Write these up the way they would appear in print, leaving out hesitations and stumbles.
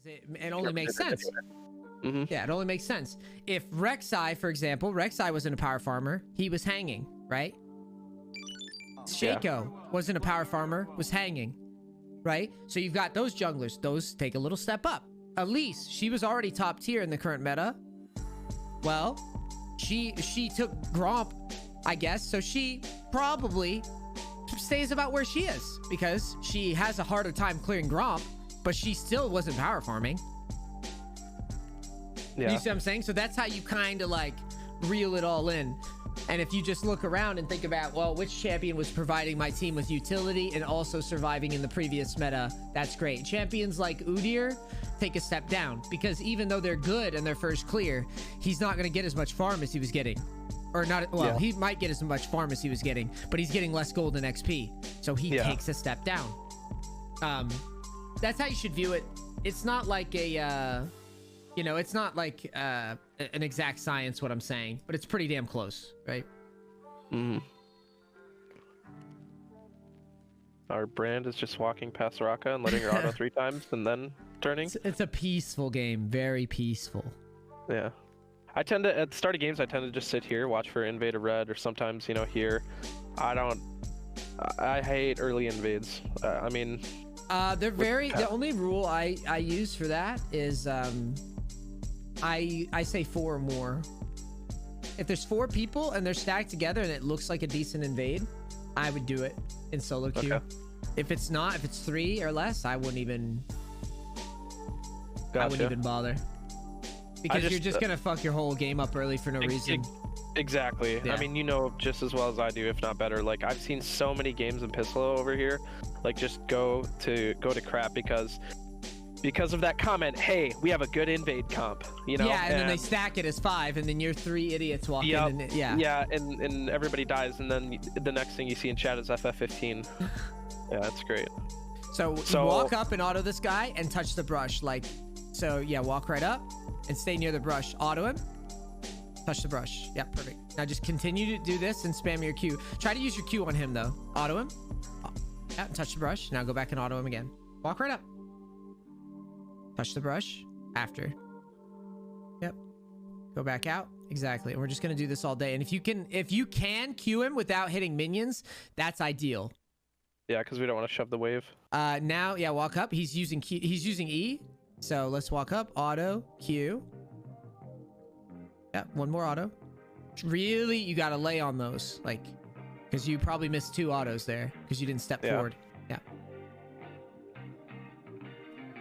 It only makes sense. Mm-hmm. Yeah, it only makes sense. If Rek'Sai, for example, Rek'Sai wasn't a power farmer, he was hanging, right? Shaco wasn't a power farmer, was hanging, right? So you've got those junglers. Those take a little step up. Elise, she was already top tier in the current meta. Well, she took Gromp, I guess, so she probably stays about where she is because she has a harder time clearing Gromp, but she still wasn't power farming. Yeah. You see what I'm saying? So that's how you kind of like reel it all in. And if you just look around and think about, well, which champion was providing my team with utility and also surviving in the previous meta, that's great. Champions like Udyr take a step down because even though they're good and they're first clear, he's not going to get as much farm as he was getting. Or not, well, yeah. He might get as much farm as he was getting, but he's getting less gold and XP. So he takes a step down. That's how you should view it. It's not like a... you know, it's not like an exact science, what I'm saying, but it's pretty damn close, right? Mm. Our brand is just walking past Raka and letting her auto 3 times and then turning. It's a peaceful game, very peaceful. Yeah. I tend to, at the start of games, I tend to just sit here, watch for invade a red, or sometimes, you know, here. I hate early invades. I mean... they're very... The only rule I use for that is... I say 4 or more. If there's 4 people and they're stacked together and it looks like a decent invade, I would do it in solo queue. Okay. If it's not, if it's 3 or less, I wouldn't even... Gotcha. I wouldn't even bother. Because you're just gonna fuck your whole game up early for no reason. Exactly. Yeah. I mean, you know just as well as I do, if not better. Like, I've seen so many games in Pistolo over here, like, just go to crap because of that comment. Hey, we have a good invade comp, you know? Yeah, and then they stack it as 5, and then you're 3 idiots walk in. And, yeah, and everybody dies, and then the next thing you see in chat is FF15. Yeah, that's great. So walk up and auto this guy and touch the brush, like, so yeah, walk right up and stay near the brush. Auto him, touch the brush. Yeah, perfect. Now just continue to do this and spam your Q. Try to use your Q on him though. Auto him. Yeah, touch the brush. Now go back and auto him again. Walk right up. Touch the brush after. Yep. Go back out. Exactly. And we're just gonna do this all day. And if you can Q him without hitting minions, that's ideal. Yeah, because we don't want to shove the wave. Now, yeah, walk up. He's using Q. He's using E. So let's walk up. Auto Q. Yeah, one more auto. Really, you gotta lay on those, like, because you probably missed 2 autos there because you didn't step forward. Yeah.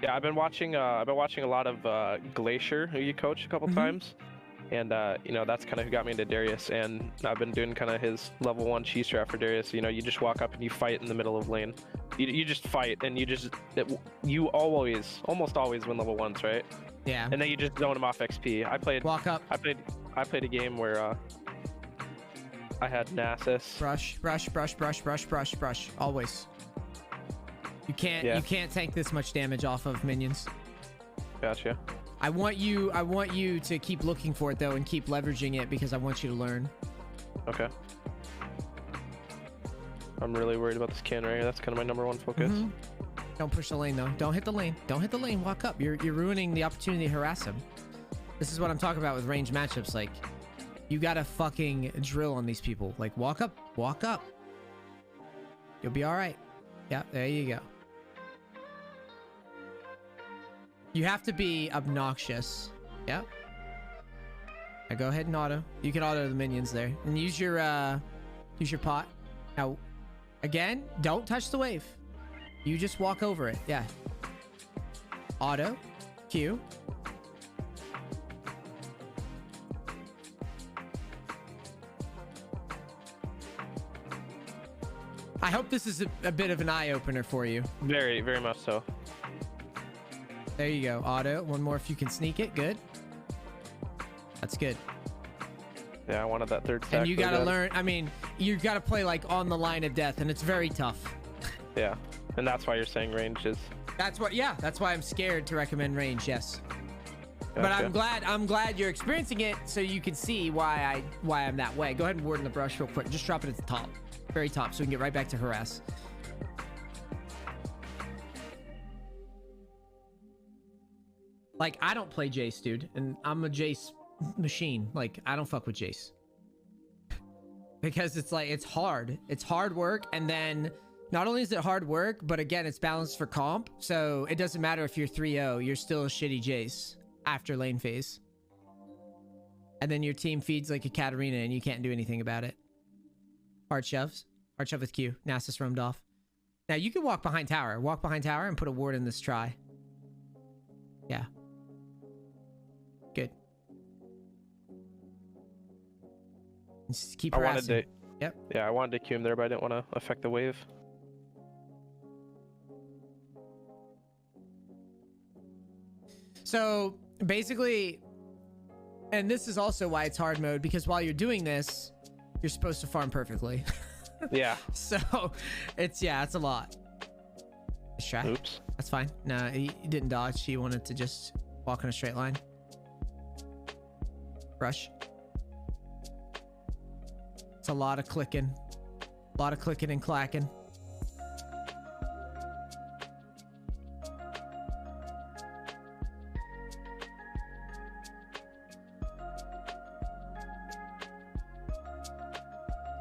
Yeah, I've been watching a lot of Glacier, who you coached a couple times, and you know, that's kind of who got me into Darius, and I've been doing kind of his level 1 cheese trap for Darius. You know, you just walk up and you fight in the middle of lane. You just fight, and you almost always win level 1s, right? Yeah. And then you just zone him off XP. Walk up. I played a game where I had NEACE. Brush. Always. You can't tank this much damage off of minions. Gotcha. I want you to keep looking for it though and keep leveraging it because I want you to learn. Okay. I'm really worried about this can right here. That's kind of my number 1 focus. Don't push the lane though. Don't hit the lane. Don't hit the lane. Walk up. You're ruining the opportunity to harass him. This is what I'm talking about with range matchups. Like, you gotta fucking drill on these people. Like, walk up. Walk up. You'll be all right. Yeah, there you go. You have to be obnoxious. Yeah. Now go ahead and auto. You can auto the minions there and use your pot. Now, again, don't touch the wave. You just walk over it. Yeah. Auto. Q. I hope this is a bit of an eye-opener for you. Very, very much so. There you go. Auto. One more if you can sneak it. Good. That's good. Yeah, I wanted that 3rd stack. And you gotta learn. I mean, you gotta play like on the line of death, and it's very tough. Yeah, and that's why you're saying range is. That's what. Yeah, that's why I'm scared to recommend range. Yes. Gotcha. But I'm glad you're experiencing it, so you can see why I'm that way. Go ahead and warden the brush real quick. Just drop it at the top, very top, so we can get right back to harass. Like, I don't play Jace, dude, and I'm a Jace machine. Like, I don't fuck with Jace. Because it's like, it's hard. It's hard work, and then not only is it hard work, but again, it's balanced for comp, so it doesn't matter if you're 3-0, you're still a shitty Jace after lane phase. And then your team feeds like a Katarina, and you can't do anything about it. Hard shoves. Hard shove with Q. Nasus roamed off. Now, you can walk behind tower. Walk behind tower and put a ward in this try. Yeah. Good. Just keep harassing. Yep. Yeah, I wanted to Q him there, but I didn't want to affect the wave. So, basically, and this is also why it's hard mode, because while you're doing this, you're supposed to farm perfectly. Yeah. So, it's a lot. Strat. Oops. That's fine. No, he didn't dodge. He wanted to just walk in a straight line. Rush. It's a lot of clicking. A lot of clicking and clacking.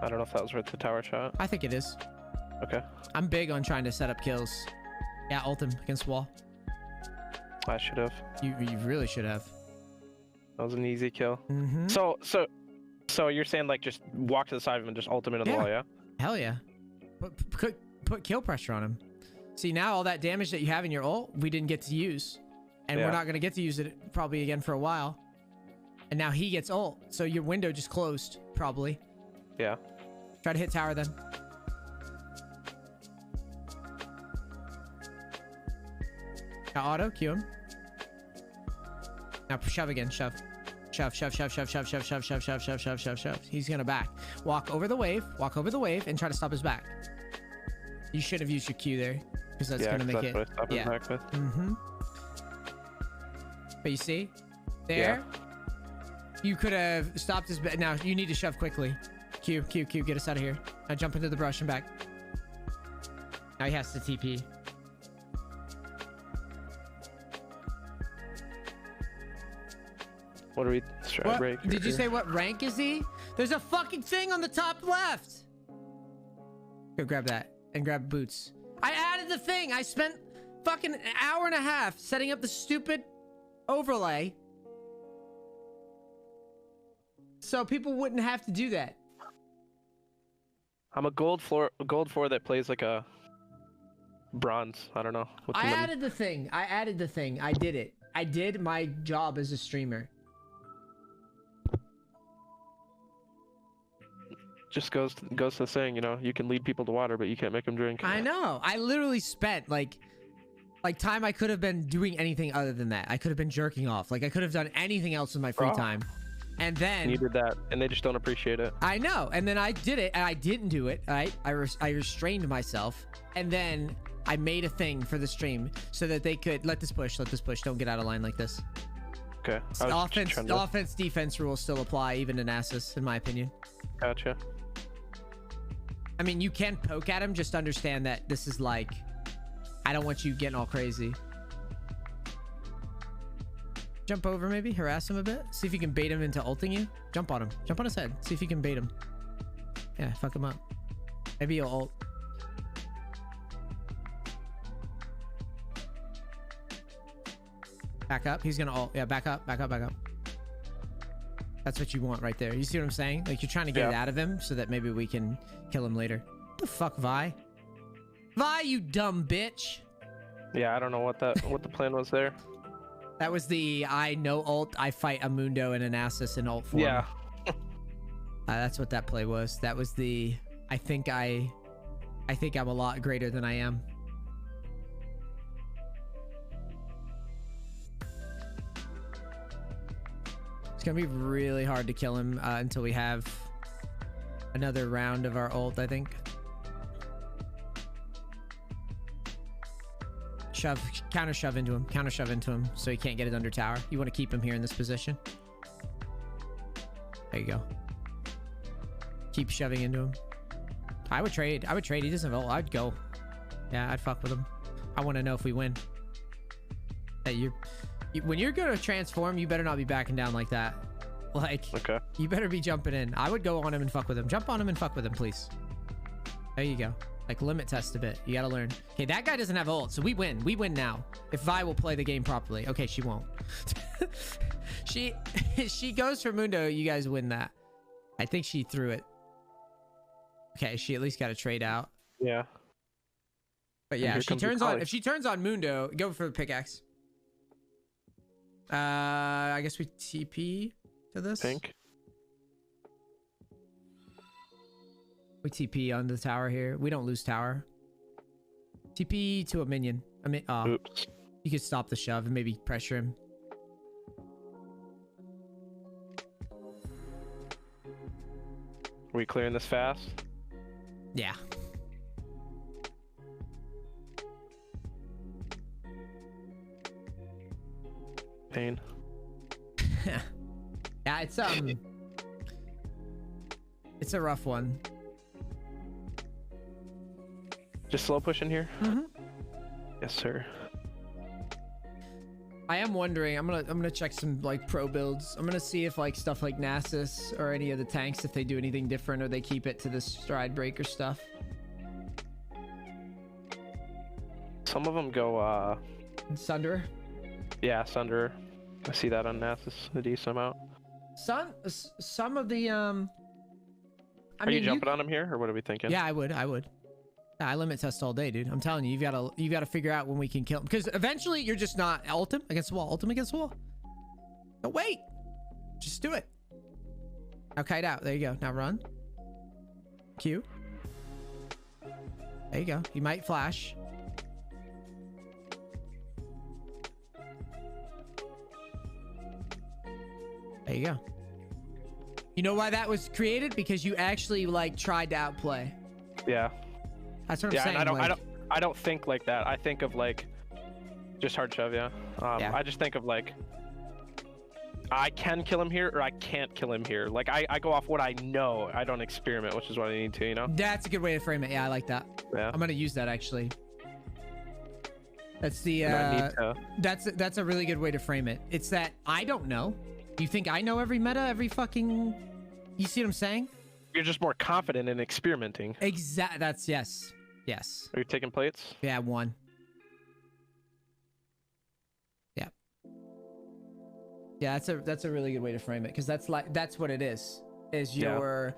I don't know if that was worth the tower shot. I think it is. Okay. I'm big on trying to set up kills. Yeah, ult him against wall. I should have. You really should have. That was an easy kill. Mm-hmm. So you're saying like just walk to the side of him and just ult him into the wall, yeah? Hell yeah. Put kill pressure on him. See, now all that damage that you have in your ult, we didn't get to use. And we're not going to get to use it probably again for a while. And now he gets ult. So your window just closed, probably. Yeah. Try to hit tower then. Now auto, Q him. Now shove again, shove. Shove, shove, shove, shove, shove, shove, shove, shove, shove, shove, shove, shove, shove. He's gonna back. Walk over the wave, and try to stop his back. You should have used your Q there, because that's gonna make it. What I stopped his back with. Mm-hmm. But you see? There. You could have stopped his back. Now you need to shove quickly. Q, get us out of here. Now jump into the brush and back. Now he has to TP. What are we trying to break? Did you say what rank is he? There's a fucking thing on the top left. Go grab that and grab boots. I added the thing. I spent fucking an hour and a half setting up the stupid overlay so people wouldn't have to do that. I'm a gold four that plays like a bronze. I don't know. I added the thing. I did it. I did my job as a streamer. Just goes to the saying, you know, you can lead people to water, but you can't make them drink. I know. I literally spent like time I could have been doing anything other than that. I could have been jerking off. Like I could have done anything else with my free time. And then you did that, and they just don't appreciate it. I know. And then I did it, and I didn't do it. I restrained myself, and then I made a thing for the stream so that they could let this push. Don't get out of line like this. Okay. Offense, defense rules still apply even to Nasus, in my opinion. Gotcha. I mean, you can poke at him. Just understand that this is like, I don't want you getting all crazy. Jump over, maybe harass him a bit. See if you can bait him into ulting you. Jump on him. Jump on his head. See if you can bait him. Yeah, fuck him up. Maybe he'll ult. Back up. He's gonna ult. Yeah, back up. That's what you want right there. You see what I'm saying? Like, you're trying to get it out of him so that maybe we can kill him later. What the fuck, Vi? Vi, you dumb bitch. Yeah, I don't know what the plan was there. That was the I no ult, I fight a Mundo and an Nasus in ult form. Yeah. That's what that play was. That was the I think I'm a lot greater than I am. It's gonna be really hard to kill him until we have another round of our ult, I think. Counter shove into him so he can't get it under tower. You want to keep him here in this position. There you go. Keep shoving into him. I would trade. He doesn't have ult. I'd go. Yeah, I'd fuck with him. I want to know if we win. That When you're gonna transform, you better not be backing down like that. Like, Okay. you better be jumping in. I would go on him and fuck with him. Jump on him and fuck with him, please. There you go. Like, limit test a bit. You gotta learn. Okay, that guy doesn't have ult, so we win. We win now. If Vi will play the game properly. Okay, she won't. She goes for Mundo. You guys win that. I think she threw it. Okay, she at least got a trade out. Yeah. But yeah, if she turns on Mundo, go for the pickaxe. I guess we TP to this. Pink. We TP on the tower here. We don't lose tower. TP to a minion. I mean, Oops. you could stop the shove and maybe pressure him. Are we clearing this fast? Yeah. Pain. Yeah, it's a rough one. Just slow push in here. Mm-hmm. Yes, sir. I am wondering. I'm gonna check some like pro builds. I'm gonna see if like stuff like NEACE or any of the tanks, if they do anything different or they keep it to the stride breaker stuff. Some of them go. Sunder. Yeah, Sunder. I see that on NASA's a decent amount. Some of the Are you jumping on him here, or what are we thinking? Yeah, I would. Yeah, I limit test all day, dude. I'm telling you, you gotta figure out when we can kill him, because eventually you're just not ultim against the wall. Ultim against the wall. No, wait. Just do it. Now kite out. There you go. Now run. Q. There you go. You might flash. There you go. You know why that was created? Because you actually like tried to outplay. Yeah. That's what I'm saying. And I don't think like that. I think of like just hard shove. Yeah. Yeah. I just think of like I can kill him here or I can't kill him here. Like I go off what I know. I don't experiment, which is what I need to. You know. That's a good way to frame it. Yeah, I like that. Yeah. I'm gonna use that actually. That's the that's a really good way to frame it. It's that I don't know. You think I know every meta, every fucking... You see what I'm saying? You're just more confident in experimenting. Exactly. That's yes. Yes. Are you taking plates? Yeah, one. Yeah. Yeah, that's a really good way to frame it, because that's what it is. You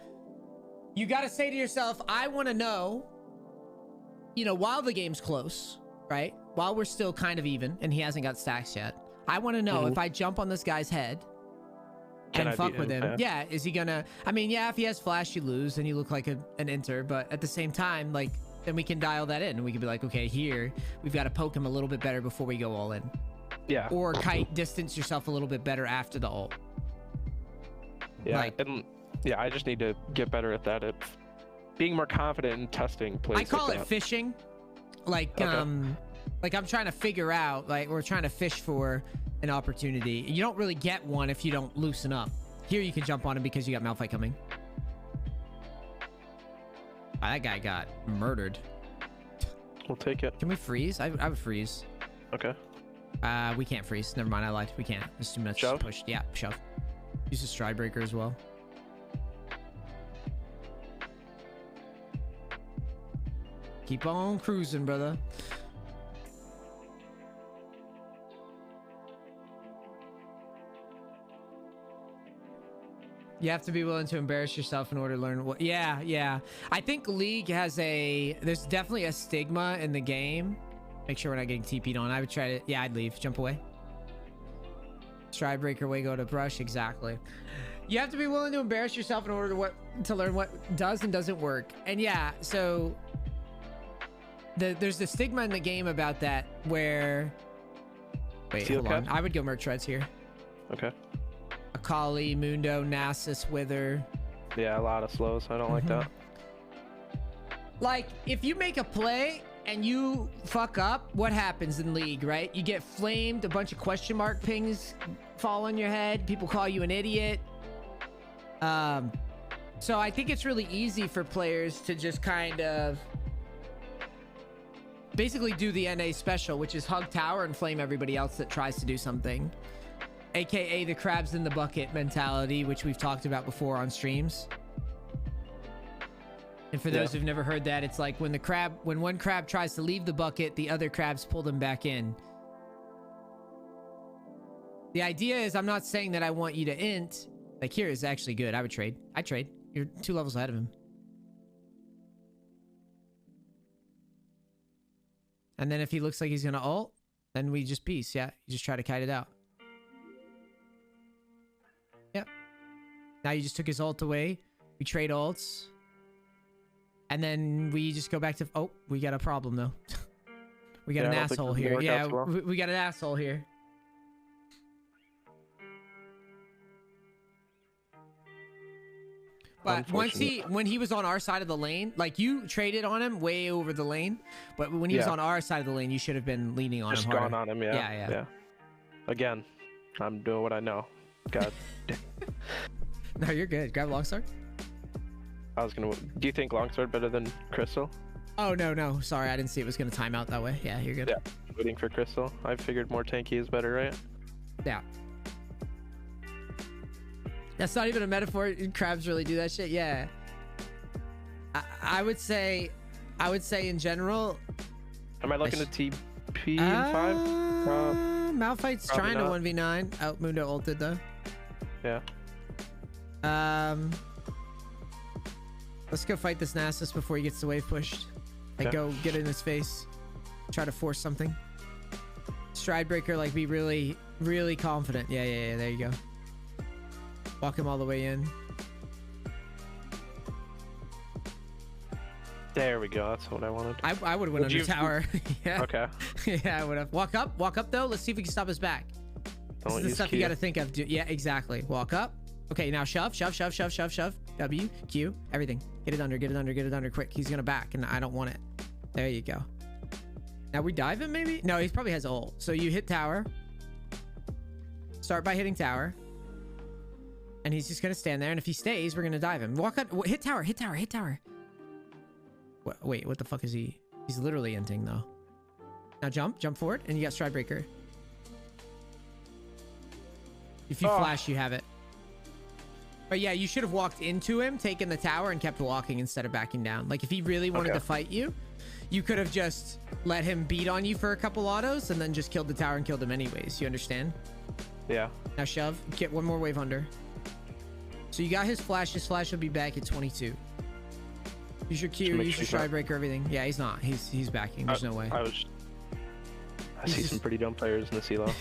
gotta say to yourself, I want to know, while the game's close, right? While we're still kind of even and he hasn't got stacks yet, I want to know if I jump on this guy's head and fuck with him. Yeah, is he gonna... I mean, yeah, if he has flash, you lose and you look like an enter, but at the same time, like, then we can dial that in and we can be like, okay, here, we've got to poke him a little bit better before we go all in. Yeah. Or kite distance yourself a little bit better after the ult. Yeah, I just need to get better at that. Being more confident in testing plays. I call it fishing. Like, like I'm trying to figure out, like, we're trying to fish for an opportunity. You don't really get one if you don't loosen up. Here you can jump on him because you got Malphite coming. That guy got murdered. We'll take it. Can we freeze? I would freeze. Okay. We can't freeze. Never mind. I lied. We can't. There's too much push. Yeah, shove. Use the stride breaker as well. Keep on cruising, brother. You have to be willing to embarrass yourself in order to learn what... Yeah. I think League has there's definitely a stigma in the game. Make sure we're not getting TP'd on. I would try to... Yeah, I'd leave. Jump away. Stride breaker way, go to brush. Exactly. You have to be willing to embarrass yourself in order to learn what does and doesn't work. And yeah, so... There's the stigma in the game about that where... Wait, hold on. I would go Merc Treads here. Okay. Akali, Mundo, Nasus, Wither. Yeah, a lot of slows. I don't like that. Like, if you make a play and you fuck up, what happens in League, right? You get flamed, a bunch of question mark pings fall on your head, people call you an idiot. So I think it's really easy for players to just kind of basically do the NA special, which is hug tower and flame everybody else that tries to do something, aka the crabs in the bucket mentality, which we've talked about before on streams. And for those who've never heard that, it's like when one crab tries to leave the bucket, the other crabs pull them back in. The idea is, I'm not saying that I want you to int. Like, here is actually good. I would trade. I'd trade. You're 2 levels ahead of him. And then if he looks like he's gonna ult, then we just peace. Yeah, you just try to kite it out. Yep. Now you just took his ult away. We trade ults. And then we just go back to... Oh, we got a problem, though. We got an asshole here. Yeah, we got an asshole here. But when he was on our side of the lane, like, you traded on him way over the lane, but when he was on our side of the lane, you should have been leaning on him harder. Just gone on him, yeah. Again, I'm doing what I know. God. No, you're good. Grab longsword. I was gonna... Do you think longsword better than crystal? Oh, no. Sorry, I didn't see it was gonna time out that way. Yeah, you're good. Yeah, waiting for crystal. I figured more tanky is better, right? Yeah. That's not even a metaphor. Crabs really do that shit. Yeah. I would say in general. Am I looking at TP in 5? Malphite's trying to 1v9. Out Mundo ulted though. Yeah. Let's go fight this Nasus before he gets the wave pushed. Like, go get in his face. Try to force something. Stride breaker, like, be really, really confident. Yeah. There you go. Walk him all the way in. There we go. That's what I wanted. I would have went under tower. Yeah. Okay. Yeah, I would have. Walk up though. Let's see if we can stop his back. This is the stuff you got to think of. Yeah, exactly. Walk up. Okay, now shove. W, Q, everything. Get it under quick. He's gonna back and I don't want it. There you go. Now we dive him maybe? No, he probably has ult. So you hit tower. Start by hitting tower. And he's just gonna stand there, and if he stays, we're gonna dive him. Walk up, hit tower. Wait, what the fuck is he? He's literally inting though. Now jump forward, and you got stride breaker. If you flash, you have it. But yeah, you should have walked into him, taken the tower, and kept walking instead of backing down. Like, if he really wanted to fight you, you could have just let him beat on you for a couple autos, and then just killed the tower and killed him anyways. You understand? Yeah. Now shove. Get one more wave under. So you got his flash. His flash will be back at 22. Use your Q, use your stride breaker, everything. Yeah, he's not. He's backing. There's no way. I see some pretty dumb players in this elo.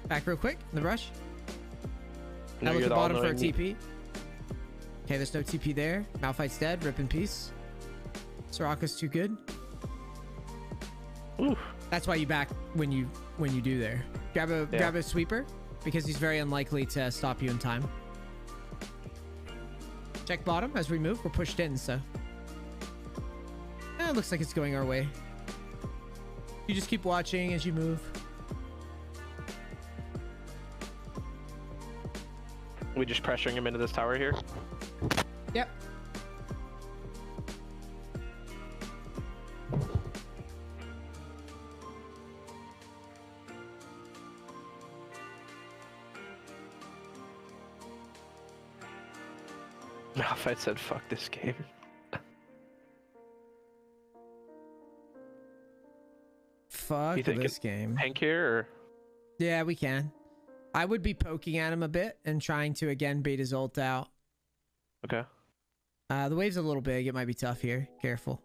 Back real quick in the brush. Now look at the bottom for a TP. Okay, there's no TP there. Malphite's dead. Rip in peace. Soraka's too good. Ooh. That's why you back when you do there. Grab a sweeper because he's very unlikely to stop you in time. Check bottom as we move. We're pushed in, so it looks like it's going our way. You just keep watching as you move. We just pressuring him into this tower here. Yep. If I said fuck this game. Fuck this game. Hank here or? Yeah, we can. I would be poking at him a bit and trying to again bait his ult out. Okay. The wave's a little big. It might be tough here. Careful.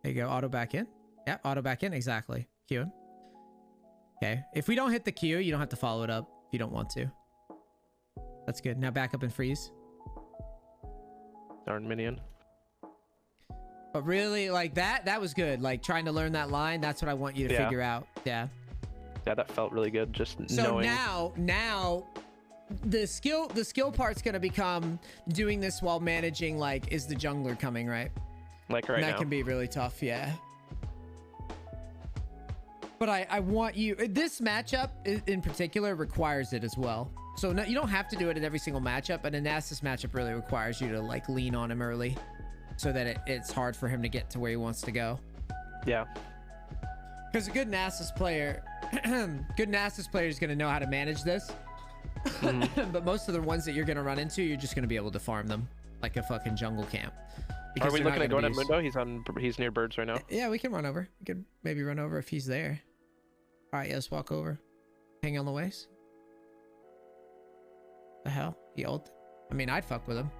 There you go. Auto back in. Yeah, auto back in. Exactly. Q him. Okay. If we don't hit the Q, you don't have to follow it up if you don't want to. That's good. Now back up and freeze. Darn minion. But really, like, that was good. Like, trying to learn that line, that's what I want you to figure out. Yeah. Yeah, that felt really good. Just so knowing. now the skill part's gonna become doing this while managing, like, is the jungler coming, right? Like right now. That can be really tough, yeah. But I want you, this matchup in particular requires it as well. So no, you don't have to do it in every single matchup, but a Nasus matchup really requires you to like lean on him early so that it's hard for him to get to where he wants to go. Yeah. Because a good Nasus player, is going to know how to manage this. But most of the ones that you're going to run into, you're just going to be able to farm them like a fucking jungle camp. Are we looking at going at Mundo? He's near birds right now. Yeah, we can run over. We could maybe run over if he's there. All right, yeah, let's walk over. Hang on the waist. The hell? He ult. I mean, I'd fuck with him.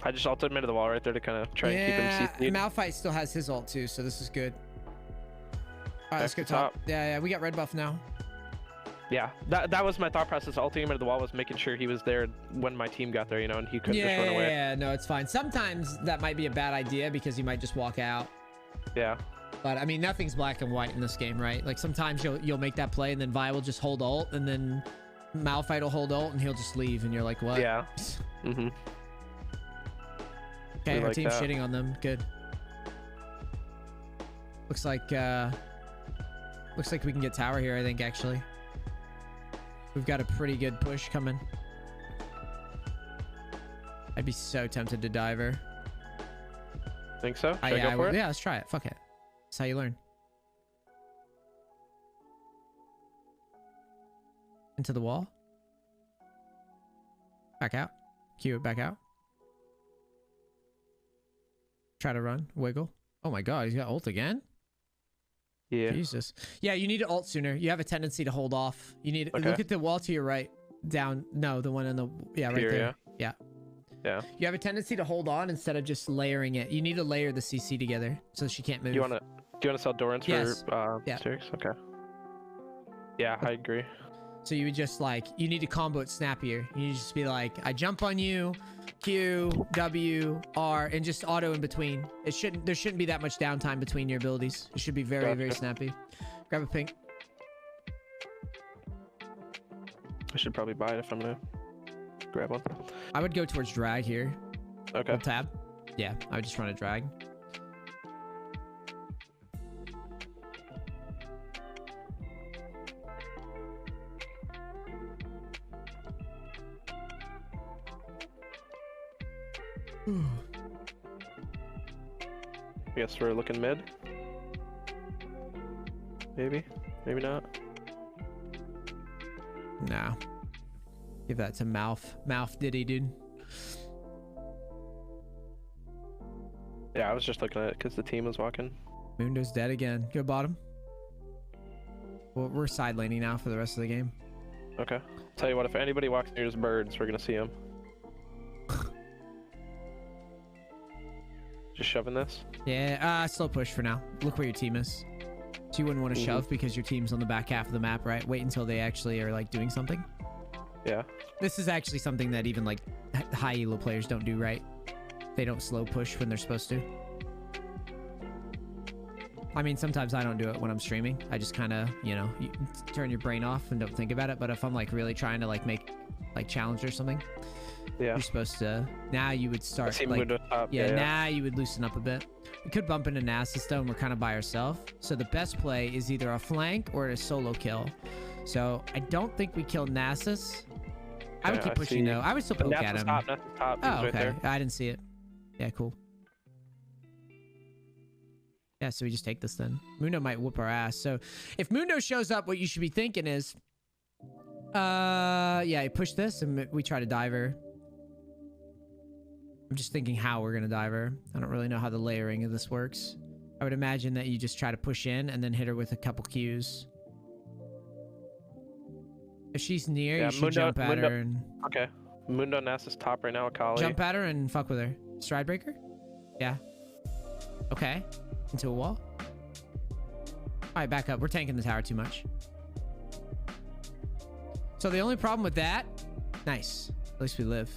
I just ulted him into the wall right there to kind of try and keep him CC'd. Malphite still has his ult too, so this is good. All right, let's go top. Yeah, we got red buff now. Yeah, that was my thought process. Ulting him into the wall was making sure he was there when my team got there, you know, and he couldn't just run away. Yeah, no, it's fine. Sometimes that might be a bad idea because you might just walk out. Yeah. But I mean, nothing's black and white in this game, right? Like sometimes you'll make that play and then Vi will just hold ult, and then Malphite will hold ult and he'll just leave, and you're like, what? Yeah. Mm-hmm. Okay, our team's shitting on them. Good. Looks like we can get tower here, I think, actually. We've got a pretty good push coming. I'd be so tempted to diver. Think so? Should I go for it? Yeah, let's try it. Fuck it. That's how you learn. Into the wall. Back out. Q it back out. Try to run. Wiggle. Oh my god, he's got ult again? Yeah. Jesus. Yeah, you need to ult sooner. You have a tendency to hold off. You need look at the wall to your right. Down. No, the one in the right there. Yeah. Yeah. You have a tendency to hold on instead of just layering it. You need to layer the CC together so she can't move. Do you want to sell Dorans for Styrix? Okay. Yeah, I agree. So you would just like, you need to combo it snappier. You need to just be like, I jump on you, Q, W, R, and just auto in between. There shouldn't be that much downtime between your abilities. It should be very, very snappy. Grab a pink. I should probably buy it if I'm gonna grab one. I would go towards drag here. Okay. Tab. Yeah, I would just run a drag. Guess we're looking mid. Maybe not. No. Give that to Mouth Diddy, dude. Yeah, I was just looking at it because the team was walking. Mundo's dead again. Go bottom. Well, we're side laning now for the rest of the game. Okay. Tell you what, if anybody walks near his birds, we're gonna see him. Just shoving this? Yeah, slow push for now. Look where your team is. So you wouldn't want to shove because your team's on the back half of the map, right? Wait until they actually are like doing something. Yeah. This is actually something that even like high elo players don't do, right? They don't slow push when they're supposed to. I mean, sometimes I don't do it when I'm streaming. I just kind of, you know, you turn your brain off and don't think about it. But if I'm like really trying to like make like challenge or something, you're supposed to. Now you would start like, now you would loosen up a bit. We could bump into Nasus though, and we're kind of by ourselves. So the best play is either a flank or a solo kill. So I don't think we kill Nasus. I would keep pushing though. I would still poke at him. Nasus top. Oh, okay. Right there. I didn't see it. Yeah, cool. Yeah, so we just take this then. Mundo might whoop our ass. So if Mundo shows up, what you should be thinking is, yeah, you push this and we try to dive her. I'm just thinking how we're going to dive her. I don't really know how the layering of this works. I would imagine that you just try to push in and then hit her with a couple Qs. If she's near, you should jump at her and... Okay. Mundo Nasus top right now, Akali. Jump at her and fuck with her. Stride breaker? Yeah. Okay. Into a wall. Alright, back up. We're tanking the tower too much. So the only problem with that... Nice. At least we live.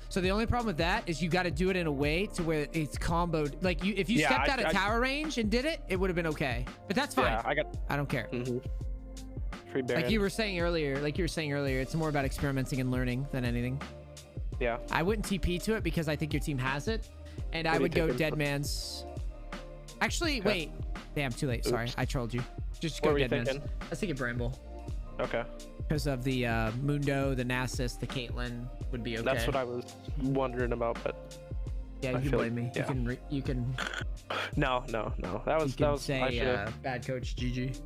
So the only problem with that is you got to do it in a way to where it's comboed. Like, if you stepped out of tower range and did it, it would have been okay. But that's fine. Yeah, I don't care. Free Baron. Like you were saying earlier, it's more about experimenting and learning than anything. Yeah. I wouldn't TP to it because I think your team has it. And I would go Dead Man's... Actually, wait. Damn, too late. Sorry, I trolled you. Just What go were you dead miss. thinking? I was thinking Bramble. Okay. Because of the Mundo, the Nasus, the Caitlyn would be okay. That's what I was wondering about, but yeah, I you can feel blame me. yeah. You can No. That was say I should've- bad coach GG.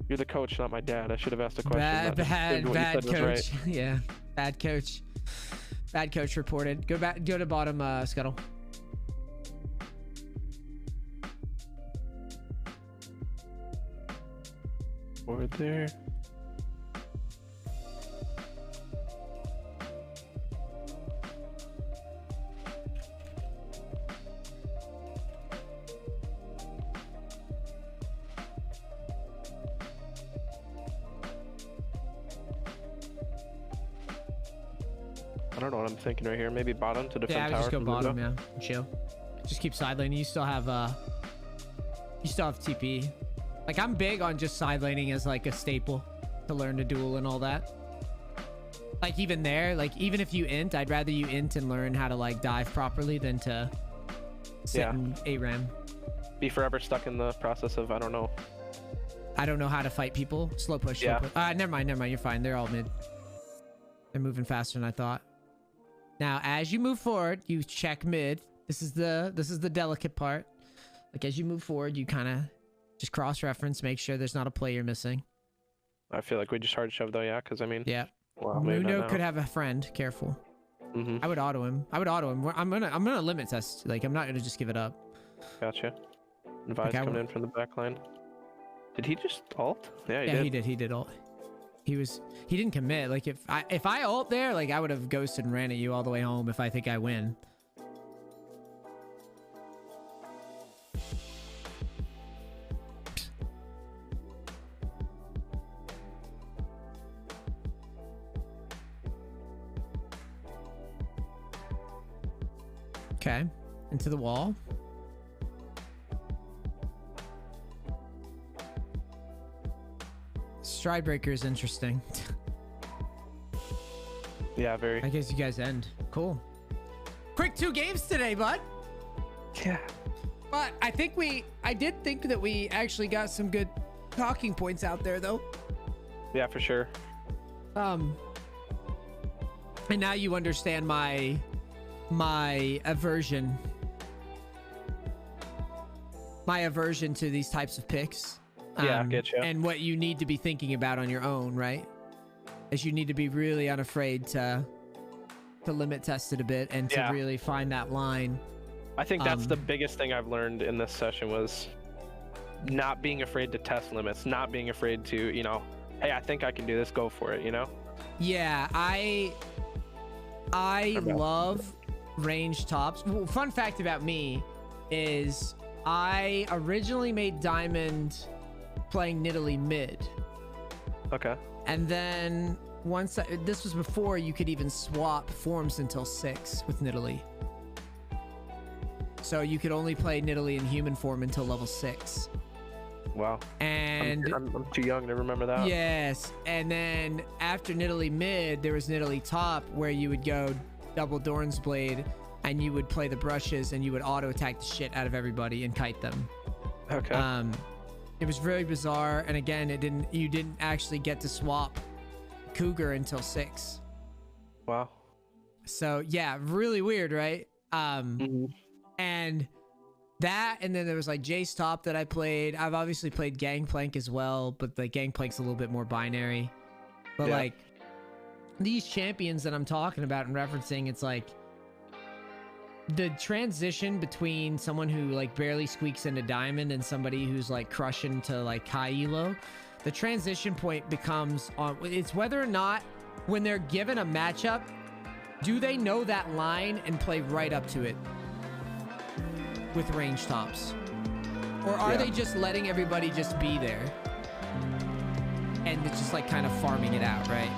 You're the coach, not my dad. I should have asked a question. not just Bad assumed what you said was coach. right. Yeah, bad coach. Bad coach reported. Go to bottom, Scuttle. Over there. I don't know what I'm thinking right here. Maybe bottom to defend Yeah, I would tower. just go from bottom. Mundo. Yeah, chill. Just keep side laning. You still have TP. Like, I'm big on just side laning as like a staple to learn to duel and all that. Like, even there, like, even if you int, I'd rather you int and learn how to like dive properly than to sit Yeah. in ARAM. Be forever stuck in the process of I don't know. I don't know how to fight people. Slow push. Slow Yeah. push. Never mind. You're fine. They're all mid. They're moving faster than I thought. Now, as you move forward, you check mid. This is the delicate part. Like, as you move forward, you kind of just cross-reference, make sure there's not a play you're missing. I feel like we just hard shove though, yeah. Because I mean, Yeah. well, maybe not Mundo now. could have a friend. Careful. Mm-hmm. I would auto him. I'm gonna limit test. Like, I'm not gonna just give it up. Gotcha. Advice Like, I coming would- in from the back line. Did he just ult? Yeah, he Yeah, did. he did ult. He didn't commit. Like, if I ult there, like, I would have ghosted and ran at you all the way home if I think I win. Okay, into the wall. Stride breaker is interesting. Yeah, very. I guess you guys end. Cool. Quick 2 games today, bud. Yeah. But I did think that we actually got some good talking points out there, though. Yeah, for sure. And now you understand my aversion. My aversion to these types of picks. Yeah, get you. And what you need to be thinking about on your own, right? Is you need to be really unafraid to limit test it a bit and to Yeah. really find that line. I think that's the biggest thing I've learned in this session was not being afraid to test limits, not being afraid to, you know, hey, I think I can do this, go for it, you know? Yeah, I love range tops. Well, fun fact about me is I originally made Diamond playing Nidalee mid. Okay. And then this was before you could even swap forms until 6 with Nidalee. So you could only play Nidalee in human form until level 6. Wow. And I'm too young to remember that. yes, and then after Nidalee mid, there was Nidalee top where you would go double Dorn's Blade and you would play the brushes and you would auto attack the shit out of everybody and kite them. Okay. It was really bizarre, and again, you didn't actually get to swap Cougar until 6. Wow. So yeah, really weird, right? And that, and then there was like Jace top that I played. I've obviously played Gangplank as well, but the Gangplank's a little bit more binary. But Yeah. like these champions that I'm talking about and referencing, it's like the transition between someone who like barely squeaks into diamond and somebody who's like crushing to like high elo, the transition point becomes on it's whether or not when they're given a matchup, do they know that line and play right up to it with range tops, or are they just letting everybody just be there and it's just like kind of farming it out, right?